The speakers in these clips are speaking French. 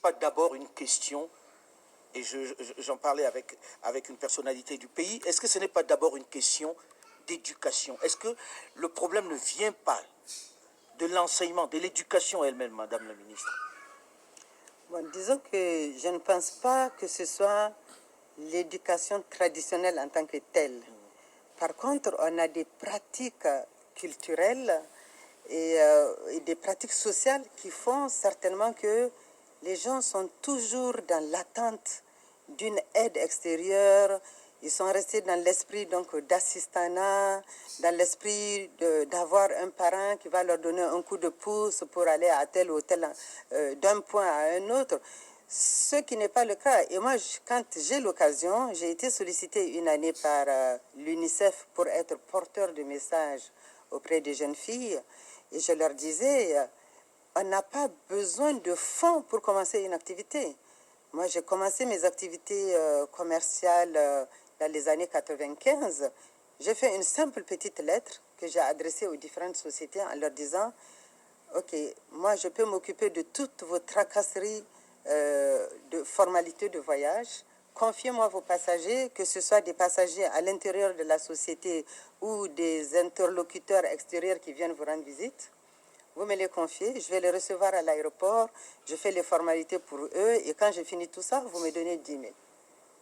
pas d'abord une question, et j'en parlais avec une personnalité du pays, est-ce que ce n'est pas d'abord une question d'éducation? Est-ce que le problème ne vient pas de l'enseignement, de l'éducation elle-même, Madame la ministre? Bon, disons que je ne pense pas que ce soit l'éducation traditionnelle en tant que telle. Par contre, on a des pratiques culturelles et des pratiques sociales qui font certainement que les gens sont toujours dans l'attente d'une aide extérieure. Ils sont restés dans l'esprit donc d'assistanat, dans l'esprit d'avoir un parent qui va leur donner un coup de pouce pour aller à tel ou tel d'un point à un autre. Ce qui n'est pas le cas. Et moi, quand j'ai l'occasion, j'ai été sollicitée une année par l'UNICEF pour être porteur de messages auprès des jeunes filles. Et je leur disais, on n'a pas besoin de fonds pour commencer une activité. Moi, j'ai commencé mes activités commerciales dans les années 95. J'ai fait une simple petite lettre que j'ai adressée aux différentes sociétés en leur disant, OK, moi, je peux m'occuper de toutes vos tracasseries de formalités de voyage. Confiez-moi vos passagers, que ce soit des passagers à l'intérieur de la société ou des interlocuteurs extérieurs qui viennent vous rendre visite. Vous me les confiez, je vais les recevoir à l'aéroport, je fais les formalités pour eux et quand j'ai fini tout ça, vous me donnez 10 000.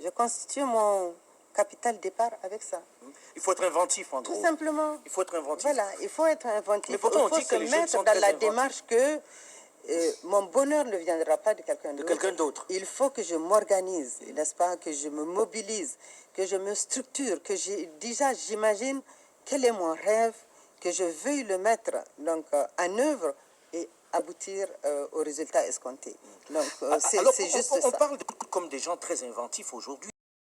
Je constitue mon capital départ avec ça. Il faut être inventif, en gros. Tout simplement. Il faut être inventif. Voilà, il faut être inventif. Mais pourtant, il faut se mettre dans la démarche que mon bonheur ne viendra pas de quelqu'un d'autre. Il faut que je m'organise, n'est-ce pas, que je me mobilise, que je me structure, que déjà j'imagine quel est mon rêve, que je veuille le mettre donc, en œuvre et aboutir au résultat escompté. Donc, c'est juste ça. On parle comme des gens très inventifs aujourd'hui.